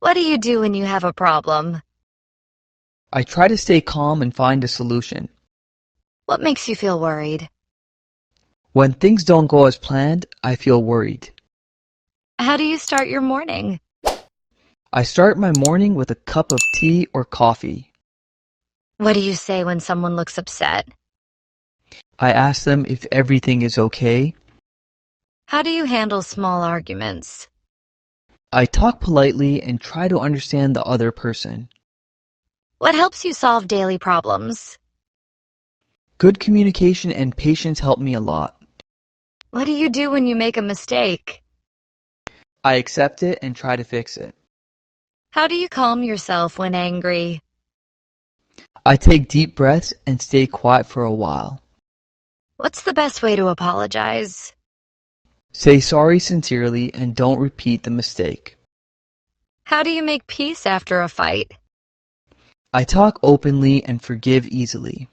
What do you do when you have a problem? I try to stay calm and find a solution. What makes you feel worried? When things don't go as planned, I feel worried. How do you start your morning? I start my morning with a cup of tea or coffee. What do you say when someone looks upset? I ask them if everything is okay. How do you handle small arguments? I talk politely and try to understand the other person. What helps you solve daily problems? Good communication and patience help me a lot. What do you do when you make a mistake? I accept it and try to fix it. How do you calm yourself when angry? I take deep breaths and stay quiet for a while. What's the best way to apologize? Say sorry sincerely and don't repeat the mistake. How do you make peace after a fight? I talk openly and forgive easily.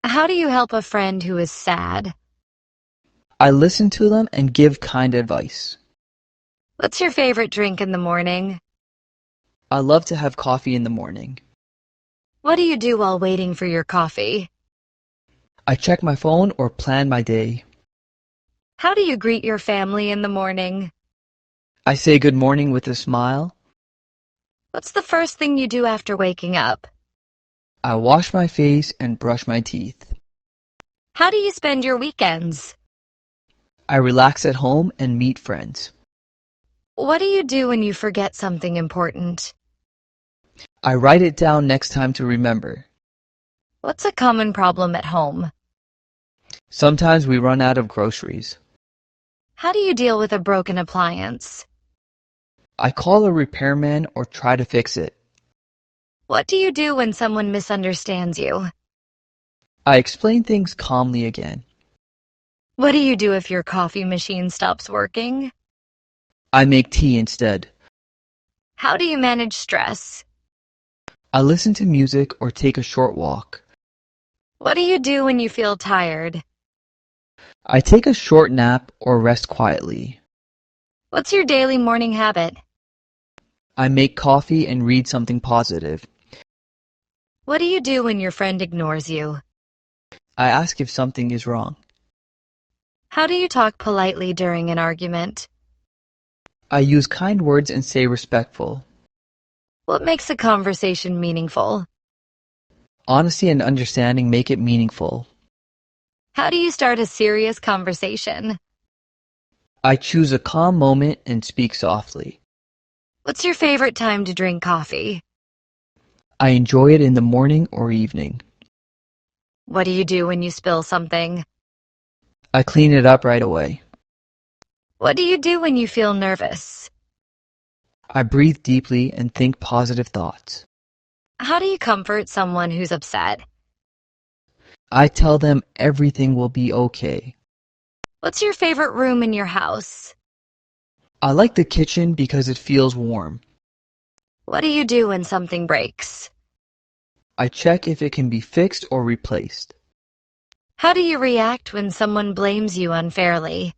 How do you help a friend who is sad? I listen to them and give kind advice. What's your favorite drink in the morning? I love to have coffee in the morning. What do you do while waiting for your coffee? I check my phone or plan my day. How do you greet your family in the morning? I say good morning with a smile. What's the first thing you do after waking up? I wash my face and brush my teeth. How do you spend your weekends? I relax at home and meet friends. What do you do when you forget something important? I write it down next time to remember. What's a common problem at home? Sometimes we run out of groceries. How do you deal with a broken appliance? I call a repairman or try to fix it. What do you do when someone misunderstands you? I explain things calmly again. What do you do if your coffee machine stops working? I make tea instead. How do you manage stress? I listen to music or take a short walk. What do you do when you feel tired? I take a short nap or rest quietly. What's your daily morning habit? I make coffee and read something positive. What do you do when your friend ignores you? I ask if something is wrong. How do you talk politely during an argument? I use kind words and stay respectful. What makes a conversation meaningful? Honesty and understanding make it meaningful. How do you start a serious conversation? I choose a calm moment and speak softly. What's your favorite time to drink coffee? I enjoy it in the morning or evening. What do you do when you spill something? I clean it up right away. What do you do when you feel nervous? I breathe deeply and think positive thoughts. How do you comfort someone who's upset? I tell them everything will be okay. What's your favorite room in your house? I like the kitchen because it feels warm. What do you do when something breaks? I check if it can be fixed or replaced. How do you react when someone blames you unfairly?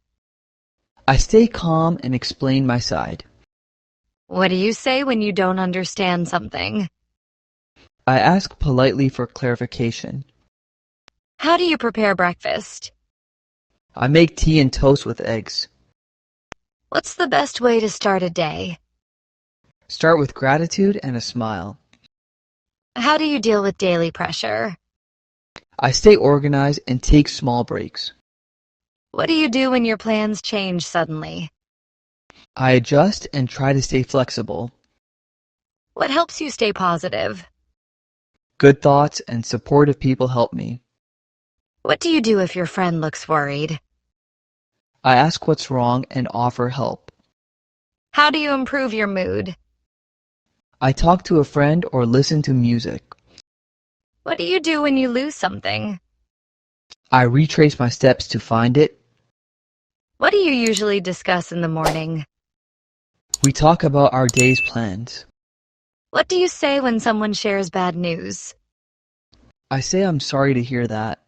I stay calm and explain my side. What do you say when you don't understand something? I ask politely for clarification. How do you prepare breakfast? I make tea and toast with eggs. What's the best way to start a day? Start with gratitude and a smile. How do you deal with daily pressure? I stay organized and take small breaks. What do you do when your plans change suddenly? I adjust and try to stay flexible. What helps you stay positive? Good thoughts and supportive people help me. What do you do if your friend looks worried? I ask what's wrong and offer help. How do you improve your mood? I talk to a friend or listen to music. What do you do when you lose something? I retrace my steps to find it. What do you usually discuss in the morning? We talk about our day's plans. What do you say when someone shares bad news? I say I'm sorry to hear that.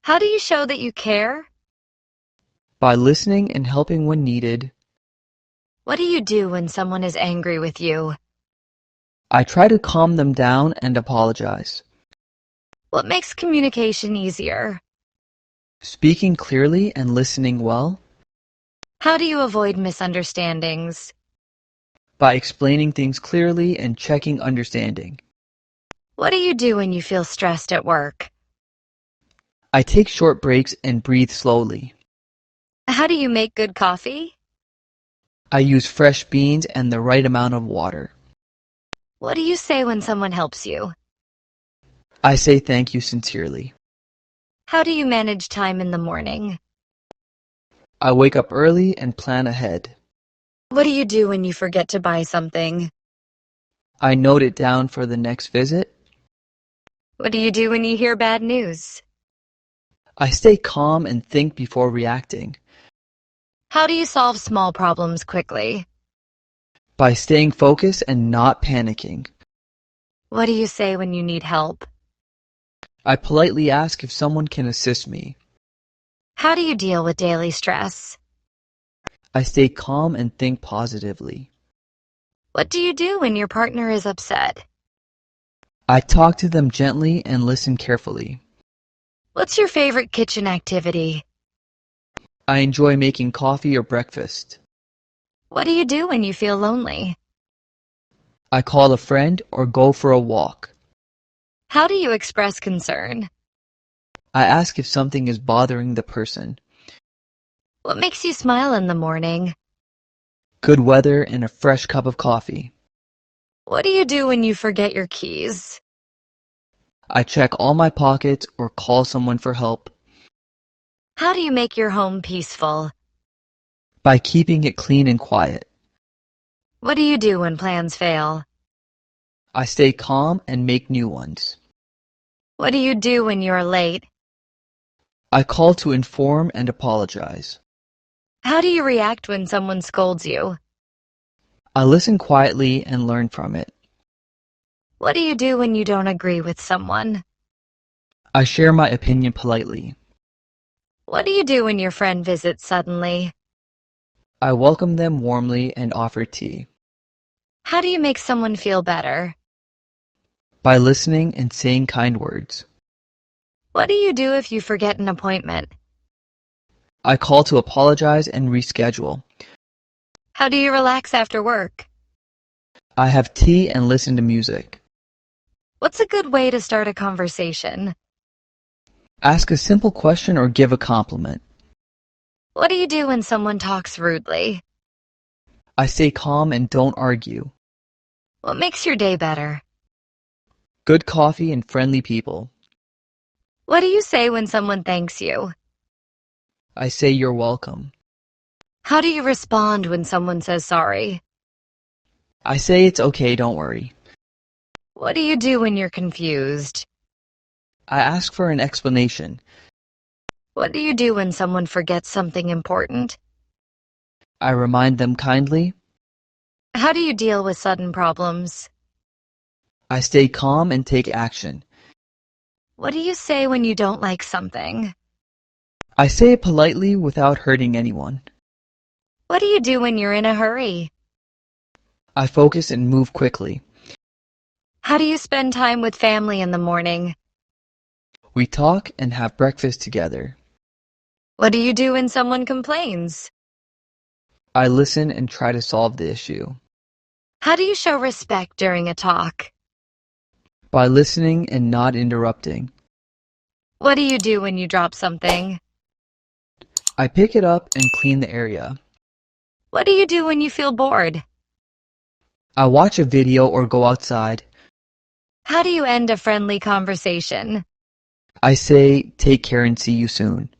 How do you show that you care? By listening and helping when needed. What do you do when someone is angry with you? I try to calm them down and apologize. What makes communication easier? Speaking clearly and listening well. How do you avoid misunderstandings? By explaining things clearly and checking understanding. What do you do when you feel stressed at work? I take short breaks and breathe slowly. How do you make good coffee? I use fresh beans and the right amount of water. What do you say when someone helps you? I say thank you sincerely. How do you manage time in the morning? I wake up early and plan ahead. What do you do when you forget to buy something? I note it down for the next visit. What do you do when you hear bad news? I stay calm and think before reacting. How do you solve small problems quickly? By staying focused and not panicking. What do you say when you need help? I politely ask if someone can assist me. How do you deal with daily stress? I stay calm and think positively. What do you do when your partner is upset? I talk to them gently and listen carefully. What's your favorite kitchen activity? I enjoy making coffee or breakfast. What do you do when you feel lonely? I call a friend or go for a walk. How do you express concern? I ask if something is bothering the person. What makes you smile in the morning? Good weather and a fresh cup of coffee. What do you do when you forget your keys? I check all my pockets or call someone for help. How do you make your home peaceful? By keeping it clean and quiet. What do you do when plans fail? I stay calm and make new ones. What do you do when you're late? I call to inform and apologize. How do you react when someone scolds you? I listen quietly and learn from it. What do you do when you don't agree with someone? I share my opinion politely. What do you do when your friend visits suddenly? I welcome them warmly and offer tea. How do you make someone feel better? By listening and saying kind words. What do you do if you forget an appointment? I call to apologize and reschedule. How do you relax after work? I have tea and listen to music. What's a good way to start a conversation? Ask a simple question or give a compliment. What do you do when someone talks rudely? I stay calm and don't argue. What makes your day better? Good coffee and friendly people. What do you say when someone thanks you? I say you're welcome. How do you respond when someone says sorry? I say it's okay, don't worry. What do you do when you're confused? I ask for an explanation. What do you do when someone forgets something important? I remind them kindly. How do you deal with sudden problems? I stay calm and take action. What do you say when you don't like something? I say it politely without hurting anyone. What do you do when you're in a hurry? I focus and move quickly. How do you spend time with family in the morning? We talk and have breakfast together. What do you do when someone complains? I listen and try to solve the issue. How do you show respect during a talk? By listening and not interrupting. What do you do when you drop something? I pick it up and clean the area. What do you do when you feel bored? I watch a video or go outside. How do you end a friendly conversation? I say take care and see you soon.